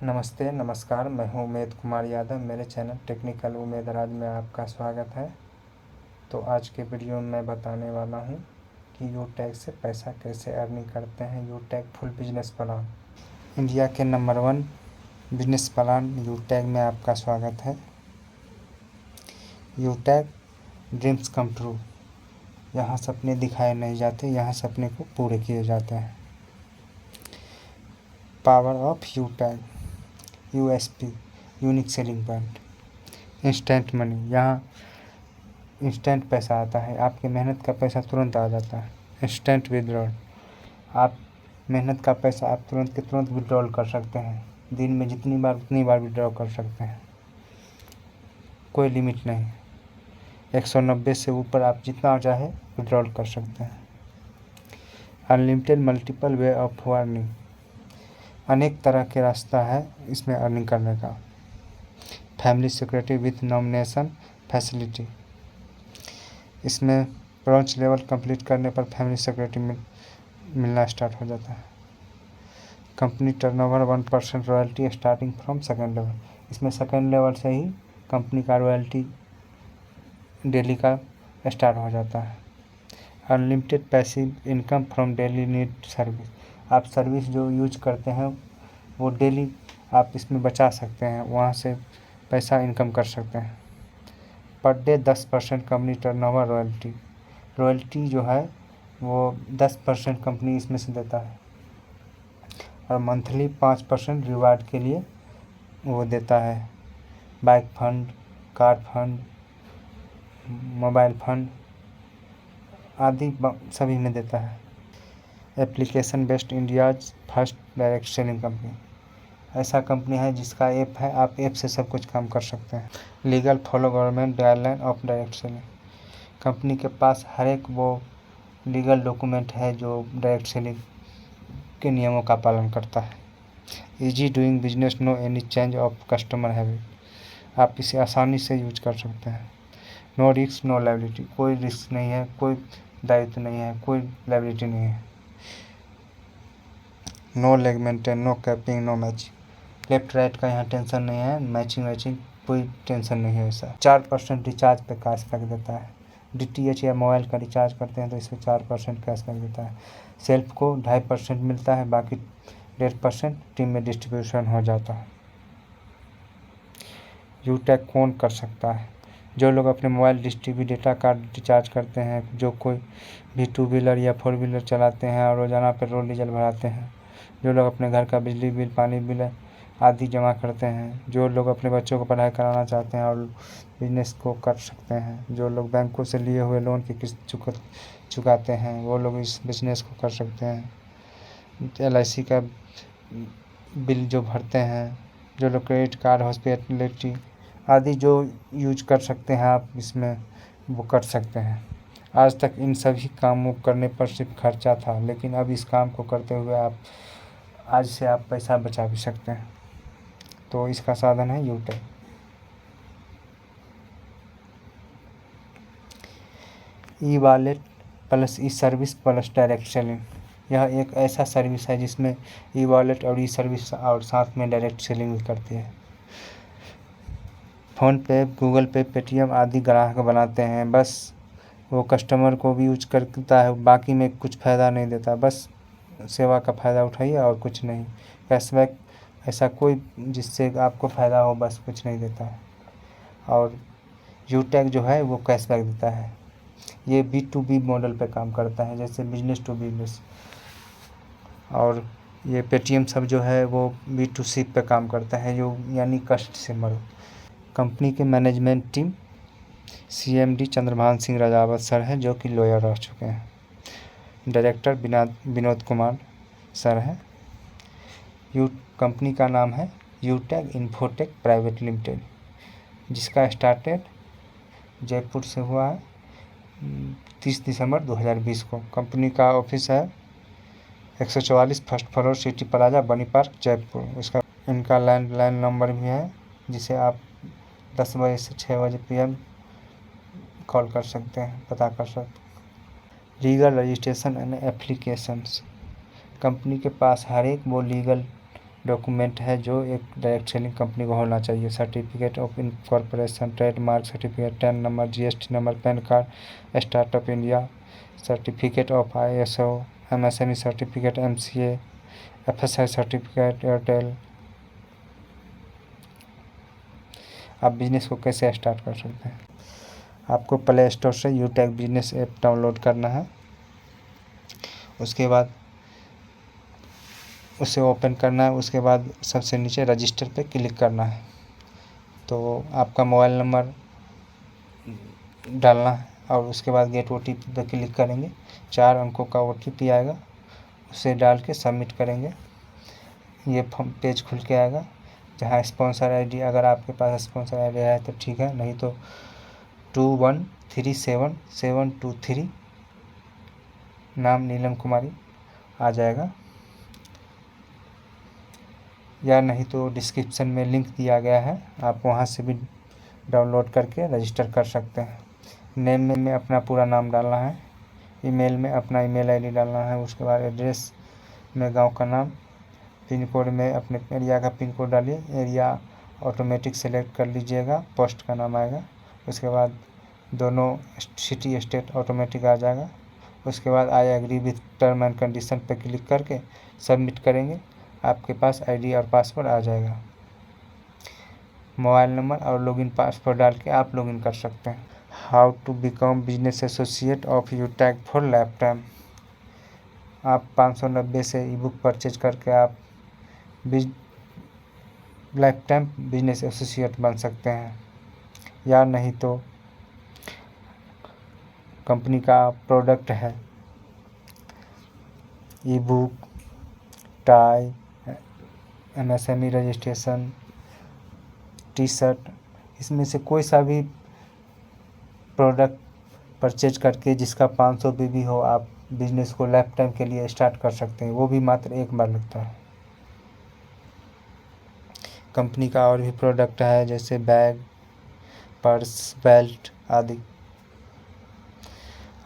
नमस्ते नमस्कार, मैं हूं उमेद कुमार यादव। मेरे चैनल टेक्निकल उमेद राज में आपका स्वागत है। तो आज के वीडियो में मैं बताने वाला हूं कि यूटैग से पैसा कैसे अर्निंग करते हैं। यूटैग फुल बिजनेस प्लान, इंडिया के नंबर 1 बिजनेस प्लान यूटैग में आपका स्वागत है। यूटैग ड्रीम्स कम ट्रू। यहाँ सपने दिखाए नहीं जाते, यहाँ सपने को पूरे किए जाते हैं। Power of Utag, USP, unique selling point, instant money. यहाँ इंस्टेंट पैसा आता है, आपकी मेहनत का पैसा तुरंत आ जाता है। इंस्टेंट विड्रॉल, आप मेहनत का पैसा आप तुरंत के तुरंत विड्रॉल कर सकते हैं। दिन में जितनी बार उतनी बार विड्रॉ कर सकते हैं, कोई लिमिट नहीं। 190 से ऊपर आप जितना चाहे विड्रॉल कर सकते हैं। Unlimited multiple way of earning, अनेक तरह के रास्ता है इसमें अर्निंग करने का। Family security with nomination facility, इसमें ब्रॉन्ज लेवल कंप्लीट करने पर फैमिली सिक्योरिटी मिलना स्टार्ट हो जाता है। Company turnover 1% royalty starting from second level, इसमें सेकेंड लेवल से ही कंपनी का रॉयल्टी डेली का स्टार्ट हो जाता है। Unlimited passive income from daily need service, आप सर्विस जो यूज करते हैं वो डेली आप इसमें बचा सकते हैं, वहाँ से पैसा इनकम कर सकते हैं। Per day 10% company turnover royalty जो है वो 10% कंपनी इसमें से देता है। और मंथली 5% रिवार्ड के लिए वो देता है। Bike fund, car fund, mobile fund आदि सभी में देता है। Application based India's first direct selling company, ऐसा कंपनी है जिसका ऐप है, आप ऐप से सब कुछ काम कर सकते हैं। Legal follow government guideline of direct selling, company के पास हर एक वो लीगल डॉक्यूमेंट है जो डायरेक्ट सेलिंग के नियमों का पालन करता है। Easy doing business, no any change of customer habit, आप इसे आसानी से यूज कर सकते हैं। नो रिस्क नो लायबिलिटी, कोई रिस्क नहीं है, कोई दायित्व नहीं है, कोई लायबिलिटी नहीं है। No leg maintain, no capping, no matching, left right का यहाँ टेंशन नहीं है, मैचिंग कोई टेंशन नहीं है। ऐसा 4% रिचार्ज पे कैशबैक देता है। DTH या मोबाइल का रिचार्ज करते हैं तो इसमें 4% कैशबैक देता है। सेल्फ को 2.5% मिलता है, बाकी 1.5% टीम में डिस्ट्रीब्यूशन हो जाता है। यूटैग कौन कर सकता है? जो लोग अपने mobile dish TV data card recharge करते हैं, जो कोई भी 2 व्हीलर या 4 व्हीलर चलाते हैं और रोज़ाना पेट्रोल डीजल भराते हैं, जो लोग अपने घर का बिजली बिल, पानी बिल आदि जमा करते हैं, जो लोग अपने बच्चों को पढ़ाई कराना चाहते हैं और बिजनेस को कर सकते हैं, जो लोग बैंकों से लिए हुए लोन की किस्त चुकाते हैं, वो लोग इस बिजनेस को कर सकते हैं। LIC का बिल जो भरते हैं, जो लोग क्रेडिट कार्ड, हॉस्पिटलिटी आदि जो यूज कर सकते हैं, आप इसमें वो कर सकते हैं। आज तक इन सभी कामों करने पर सिर्फ खर्चा था, लेकिन अब इस काम को करते हुए आज से आप पैसा बचा भी सकते हैं। तो इसका साधन है यूटैग। ई वॉलेट प्लस ई सर्विस प्लस डायरेक्ट सेलिंग, यह एक ऐसा सर्विस है जिसमें ई वॉलेट और ई सर्विस और साथ में डायरेक्ट सेलिंग भी करती है। फ़ोन पे, गूगल पे, पेटीएम आदि ग्राहक बनाते हैं, बस वो कस्टमर को भी यूज करता है, बाकी में कुछ फ़ायदा नहीं देता, बस सेवा का फ़ायदा उठाइए और कुछ नहीं। कैशबैक ऐसा कोई जिससे आपको फ़ायदा हो, बस कुछ नहीं देता है। और यूटैग जो है वो कैशबैक देता है। ये B2B मॉडल पे काम करता है, जैसे बिजनेस टू बिजनेस। और ये पेटीएम सब जो है वो B2C पे काम करता है, जो यानी कस्टमर। कंपनी के management team CMD Chandrabhan Singh Rajawat sir हैं, जो कि लॉयर रह चुके हैं। डायरेक्टर विनोद कुमार सर हैं। कंपनी का नाम है यूटैग इन्फोटेक प्राइवेट लिमिटेड, जिसका स्टार्टेड जयपुर से हुआ है 30 दिसंबर 2020 को। कंपनी का ऑफिस है 144 फर्स्ट फ्लोर सिटी प्लाजा, बनी पार्क, जयपुर। इनका लैंडलाइन नंबर भी है, जिसे आप 10 बजे से 6 बजे PM कॉल कर सकते हैं, पता कर सकते हैं। Legal registration and applications, company के पास हर एक वो लीगल डॉक्यूमेंट है जो एक डायरेक्ट सेलिंग कंपनी को होना चाहिए। Certificate of incorporation, trademark certificate, tan number, GST number, pan card, startup India certificate of ISO, MSME certificate, MCA, FSI certificate, Airtel. आप बिजनेस को कैसे स्टार्ट कर सकते हैं? आपको प्ले स्टोर से यूटैग बिजनेस ऐप डाउनलोड करना है। उसके बाद उसे ओपन करना है। उसके बाद सबसे नीचे रजिस्टर पे क्लिक करना है। तो आपका मोबाइल नंबर डालना है और उसके बाद गेट OTP पे क्लिक करेंगे। 4 अंकों का OTP आएगा, उसे डाल के सबमिट करेंगे। ये पेज खुल के आएगा जहाँ स्पॉन्सर ID, अगर आपके पास स्पॉन्सर ID है तो ठीक है, नहीं तो 2137723 नाम नीलम कुमारी आ जाएगा, या नहीं तो डिस्क्रिप्शन में लिंक दिया गया है, आप वहां से भी डाउनलोड करके रजिस्टर कर सकते हैं। नेम में अपना पूरा नाम डालना है, ईमेल में अपना ईमेल ID डालना है। उसके बाद एड्रेस में गांव का नाम, पिन कोड में अपने एरिया का पिन कोड डालिए। एरिया ऑटोमेटिक सेलेक्ट कर लीजिएगा, पोस्ट का नाम आएगा। उसके बाद दोनों सिटी स्टेट ऑटोमेटिक आ जाएगा। उसके बाद I agree with term and condition पर क्लिक करके सबमिट करेंगे। आपके पास ID और पासवर्ड आ जाएगा। मोबाइल नंबर और लॉगिन पासवर्ड डाल के आप लॉगिन कर सकते हैं। How to become business associate of Utag for life time. आप 590 से ईबुक परचेज करके आप लाइफ टाइम बिजनेस एसोसिएट बन सकते हैं, या नहीं तो कंपनी का प्रोडक्ट है ebook, tie, MSME registration, T-shirt, इसमें से कोई सा भी प्रोडक्ट परचेज करके जिसका 500 BB हो, आप बिजनेस को लाइफ टाइम के लिए स्टार्ट कर सकते हैं। वो भी मात्र एक बार लगता है। कंपनी का और भी प्रोडक्ट है जैसे बैग, पर्स, बेल्ट आदि।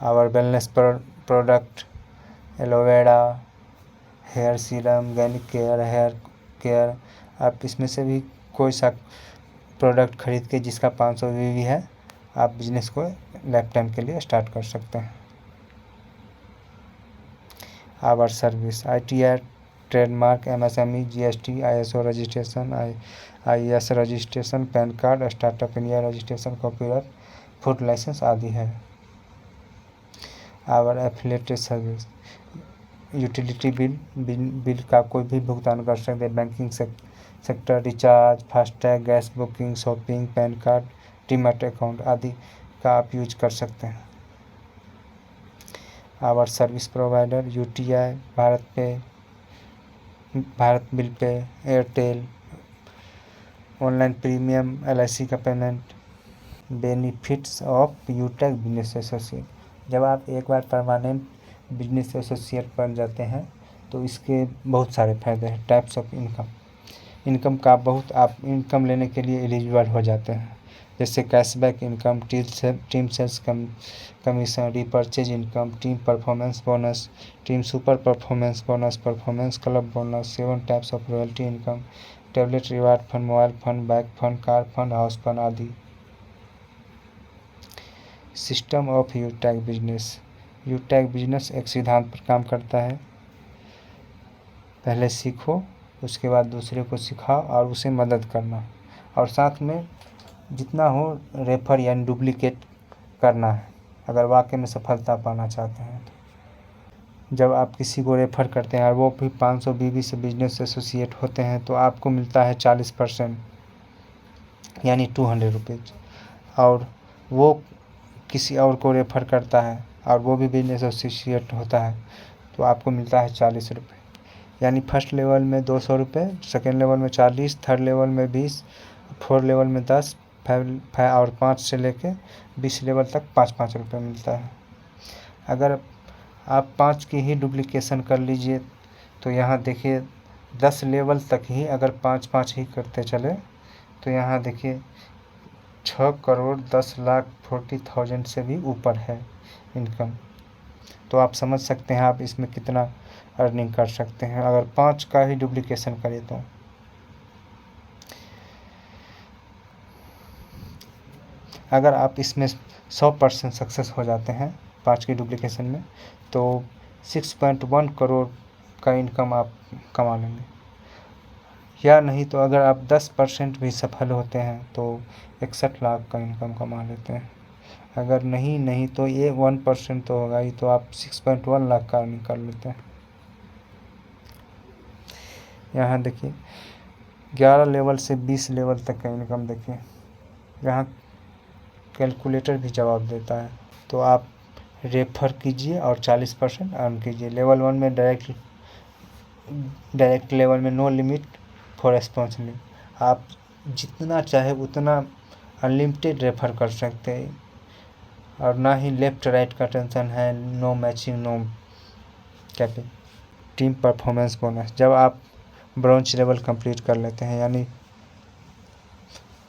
Our wellness product, aloe vera, hair serum, गैनिक केयर, हेयर केयर। आप इसमें से भी कोई सा प्रोडक्ट खरीद के जिसका 500 BB है, आप बिजनेस को लाइफ टाइम के लिए स्टार्ट कर सकते हैं। Our service, ITR, trademark, MSME, GST, ISO registration, IS registration, PAN card, startup India registration, copyright, food licence आदि है। Our affiliated service, utility bill का कोई भी भुगतान कर सकते हैं। Banking sector, recharge, FASTag, gas booking, shopping, PAN card, demat account आदि का आप यूज कर सकते हैं। Our service provider, UTI, Bharat Pe, Bharat bill pay, Airtel, online premium, LIC का पेमेंट। बेनिफिट्स ऑफ यूटैग बिजनेस एसोसिएट, जब आप एक बार परमानेंट बिजनेस एसोसिएट बन जाते हैं तो इसके बहुत सारे फ़ायदे हैं। टाइप्स ऑफ इनकम का बहुत आप इनकम लेने के लिए एलिजिबल हो जाते हैं, जैसे cashback income, team sales commission, repurchase income, team performance bonus, team super performance bonus, performance club bonus, 7 types of royalty income, tablet reward fund, mobile fund, bike fund, car fund, house fund आदि। System of यूटैग business, यूटैग business एक सिद्धांत पर काम करता है। पहले सीखो, उसके बाद दूसरे को सिखाओ और उसे मदद करना, और साथ में जितना हो रेफर यानी डुप्लीकेट करना है, अगर वाकई में सफलता पाना चाहते हैं तो। जब आप किसी को रेफर करते हैं और वो भी 500 BB से बिजनेस एसोसिएट होते हैं तो आपको मिलता है 40% यानी 200 रुपीज़, और वो किसी और को रेफर करता है और वो भी बिजनेस एसोसिएट होता है तो आपको मिलता है 40 रुपये। यानी फर्स्ट लेवल में 200 रुपये, सेकेंड लेवल में 40, थर्ड लेवल में 20, फोर्थ लेवल में 10, और 5 से लेके 20 लेवल तक 5-5 रुपये मिलता है। अगर आप 5 की ही डुप्लीकेशन कर लीजिए तो यहाँ देखिए 10 लेवल तक ही अगर 5-5 ही करते चले तो यहाँ देखिए 6,10,40,000 से भी ऊपर है इनकम। तो आप समझ सकते हैं आप इसमें कितना अर्निंग कर सकते हैं अगर 5 का ही डुप्लीकेशन करें तो। अगर आप इसमें 100% सक्सेस हो जाते हैं 5 की डुप्लीकेशन में, तो 6.1 करोड़ का इनकम आप कमा लेंगे। या नहीं तो अगर आप 10% भी सफल होते हैं तो 61 लाख का इनकम कमा लेते हैं। अगर नहीं तो ये 1% तो होगा ही, तो आप 6.1 लाख का अर्निंग कर लेते हैं। यहाँ देखिए 11 लेवल से 20 लेवल तक का इनकम देखिए, यहाँ कैलकुलेटर भी जवाब देता है। तो आप रेफर कीजिए और 40% अर्न कीजिए। लेवल 1 में डायरेक्ट लेवल में नो लिमिट फॉर रेस्पॉन्सिबिलिटी, आप जितना चाहे उतना अनलिमिटेड रेफर कर सकते हैं, और ना ही लेफ्ट राइट का टेंशन है, no matching, no capping. Team performance bonus, जब आप ब्रॉन्ज लेवल कंप्लीट कर लेते हैं, यानी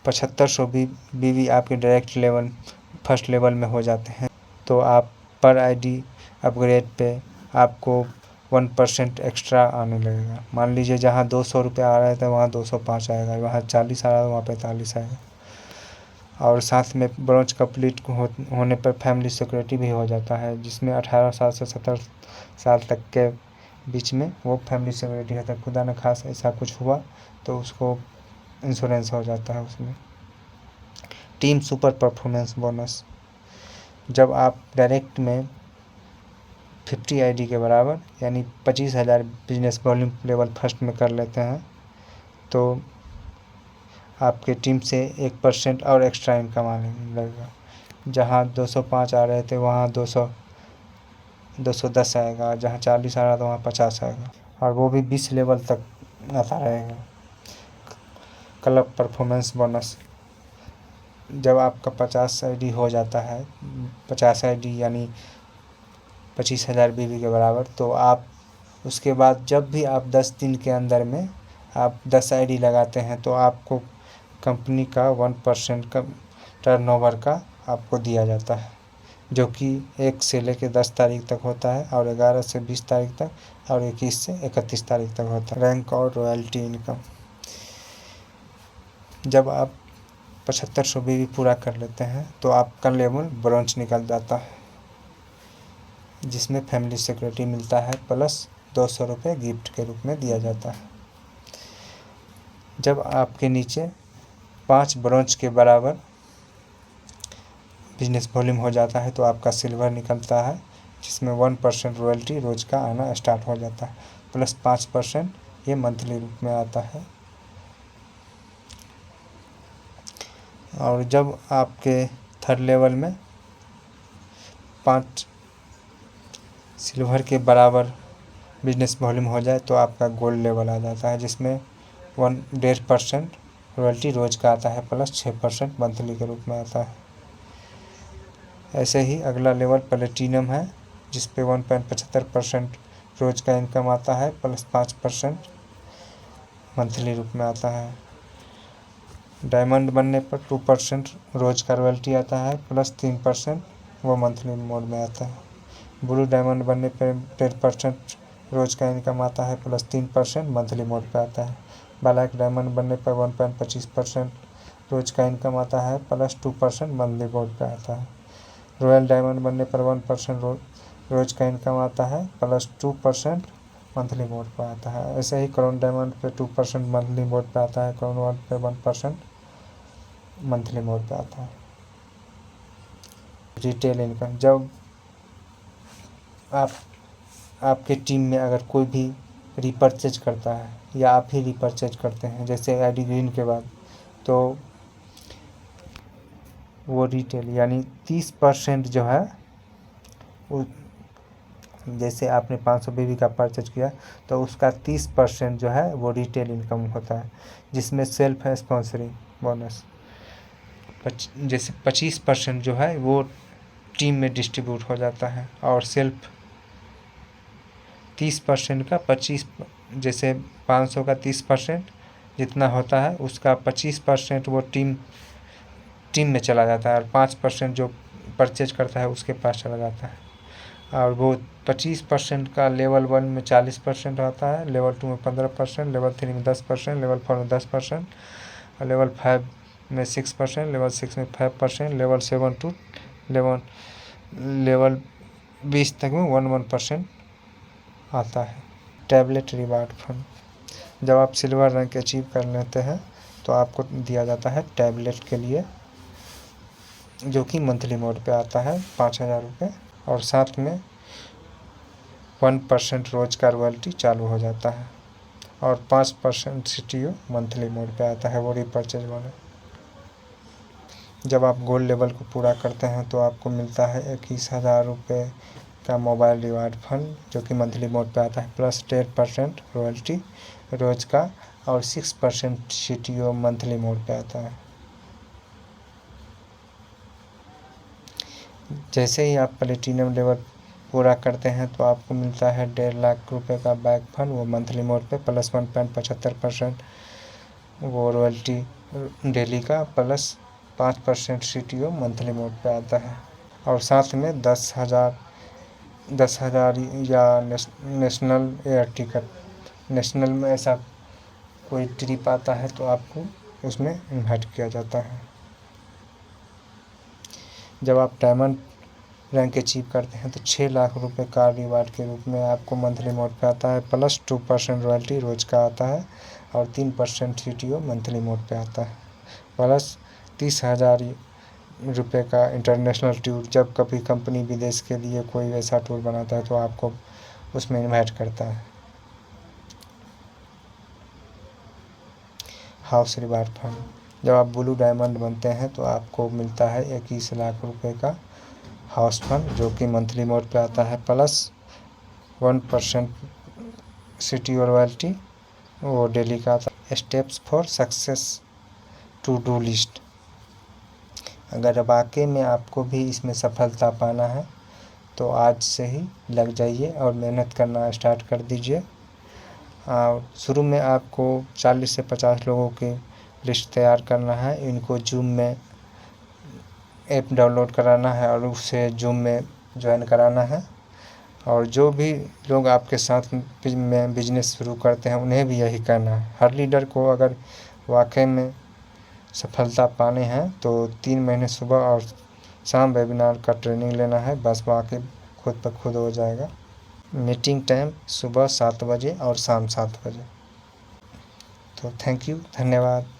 7500 बीवी आपके डायरेक्ट लेवल फर्स्ट लेवल में हो जाते हैं, तो आप पर आईडी अपग्रेड पे आपको 1% एक्स्ट्रा आने लगेगा। मान लीजिए जहाँ 200 रुपये आ रहा था वहाँ 205 आएगा, वहाँ 40 आ रहा था वहाँ 45 आएगा। और साथ में ब्रॉन्ज कंप्लीट होने पर फैमिली सिक्योरिटी भी हो जाता है, जिसमें 18 साल से 70 साल तक के बीच में वो फैमिली सिक्योरिटी होता है। खुदा न खास ऐसा कुछ हुआ तो उसको इंश्योरेंस हो जाता है उसमें। टीम सुपर परफॉर्मेंस बोनस, जब आप डायरेक्ट में 50 आईडी के बराबर यानी 25,000 बिजनेस वॉल्यूम लेवल फर्स्ट में कर लेते हैं, तो आपके टीम से 1% और एक्स्ट्रा इनकम आने लगेगा। जहाँ 205 आ रहे थे वहाँ 210 आएगा, जहाँ 40 आ रहा था वहाँ 50 आएगा, और वो भी 20 लेवल तक आता रहेगा। क्लब परफॉर्मेंस बोनस, जब आपका 50 आईडी हो जाता है, 50 आईडी यानी 25,000 बीवी के बराबर, तो आप उसके बाद जब भी आप 10 दिन के अंदर में आप 10 आईडी लगाते हैं तो आपको कंपनी का 1% का टर्नओवर का आपको दिया जाता है, जो कि 1 से लेकर 10 तारीख तक होता है, और 11 से 20 तारीख तक, और 21 से 31 तारीख तक होता है। रैंक और रॉयल्टी इनकम, जब आप 7500 बीवी पूरा कर लेते हैं तो आपका लेवल ब्रॉन्ज निकल जाता है, जिसमें फैमिली सिक्योरिटी मिलता है प्लस 200 रुपये गिफ्ट के रूप में दिया जाता है। जब आपके नीचे 5 ब्रॉन्ज के बराबर बिजनेस वॉल्यूम हो जाता है तो आपका सिल्वर निकलता है, जिसमें 1% रॉयल्टी रोज का आना स्टार्ट हो जाता है, प्लस 5% ये मंथली रूप में आता है। और जब आपके थर्ड लेवल में 5 सिल्वर के बराबर बिजनेस वॉल्यूम हो जाए तो आपका गोल्ड लेवल आ जाता है, जिसमें 1.5% रॉयल्टी रोज का आता है, प्लस 6% मंथली के रूप में आता है। ऐसे ही अगला लेवल प्लेटिनम है, जिस पे 1.75% रोज का इनकम आता है, प्लस 5% मंथली रूप में आता है। डायमंड बनने पर 2% रोज का रॉयल्टी आता है, प्लस 3% वो मंथली मोड में आता है। ब्लू डायमंड बनने पर 10% रोज का इनकम आता है, प्लस 3% मंथली मोड पे आता है। ब्लैक डायमंड बनने पर 1.25% रोज का इनकम आता है, प्लस 2% मंथली मोड पे आता है। रॉयल डायमंड बनने पर 1% रोज का इनकम आता है, प्लस 2% मंथली मोड पर आता है। ऐसे ही क्राउन डायमंड पे 2% मंथली मोड पे आता है, क्राउन वन पे 1% मंथली मोड पे आता है। रिटेल इनकम, जब आपके टीम में अगर कोई भी रिपर्चेज करता है या आप ही रिपर्चेज करते हैं, जैसे आईडी ग्रीन के बाद, तो वो रिटेल यानी 30% जो है वो, जैसे आपने 500 बीवी का परचेज किया तो उसका 30% जो है वो रिटेल इनकम होता है, जिसमें सेल्फ स्पॉन्सरिंग बोनस जैसे 25% जो है वो टीम में डिस्ट्रीब्यूट हो जाता है, और सेल्फ 30% का 25, जैसे 500 का 30% जितना होता है उसका 25% वो टीम में चला जाता है, और 5% जो परचेज करता है उसके पास चला जाता है। और वो 25% का लेवल 1 में 40% आता है, लेवल 2 में 15%, लेवल 3 में 10%, लेवल 4 में 10%, और लेवल 5 में 6%, लेवल 6 में 5%, लेवल 7 टू लेवल 20 तक में 11% आता है। टैबलेट रिवार्ड फंड, जब आप सिल्वर रैंक अचीव कर लेते हैं तो आपको दिया जाता है टैबलेट के लिए, जो कि मंथली मोड पे आता है 5,000 रुपये, और साथ में 1% रोज का रॉयल्टी चालू हो जाता है, और 5% CTO मंथली मोड पे आता है, वो रिपर्चेज वाला। जब आप गोल्ड लेवल को पूरा करते हैं तो आपको मिलता है 21,000 रुपये का मोबाइल रिवार्ड फंड, जो कि मंथली मोड पे आता है, प्लस 10% रॉयल्टी रोज का, और 6% CTO मंथली मोड पे आता है। जैसे ही आप प्लेटिनम लेवल पूरा करते हैं तो आपको मिलता है 1.5 लाख रुपए का बैक फंड, वो मंथली मोड पे, प्लस 1.75% वो रॉयल्टी डेली का, प्लस 5% CTO मंथली मोड पे आता है, और साथ में 10,000 या नेशनल एयर टिकट, नेशनल में ऐसा कोई ट्रिप आता है तो आपको उसमें इन्वाइट किया जाता है। जब आप डायमंड रैंक अचीव करते हैं तो 6 लाख रुपए का रिवार्ड के रूप में आपको मंथली मोड पे आता है, प्लस 2% रॉयल्टी रोज का आता है, और 3% CTO मंथली मोड पे आता है, प्लस 30,000 रुपये का इंटरनेशनल टूर, जब कभी कंपनी विदेश के लिए कोई ऐसा टूर बनाता है तो आपको उसमें इन्वाइट करता है। हाउस रिवार्ड फंड, जब आप ब्लू डायमंड बनते हैं तो आपको मिलता है 21 लाख रुपए का हाउस फंड, जो कि मंथली मोड पे आता है, प्लस 1% CTO रॉयल्टी वो डेली का आता है। Steps for success to do list, अगर वाकई में आपको भी इसमें सफलता पाना है तो आज से ही लग जाइए और मेहनत करना स्टार्ट कर दीजिए। शुरू में आपको 40 से 50 लोगों की लिस्ट तैयार करना है, इनको जूम में ऐप डाउनलोड कराना है और उसे जूम में ज्वाइन कराना है, और जो भी लोग आपके साथ में बिजनेस शुरू करते हैं उन्हें भी यही करना है। हर लीडर को अगर वाकई में सफलता पाने हैं तो 3 महीने सुबह और शाम वेबिनार का ट्रेनिंग लेना है, बस वाकई खुद ब खुद हो जाएगा। मीटिंग टाइम सुबह 7 बजे और शाम 7 बजे। तो थैंक यू, धन्यवाद।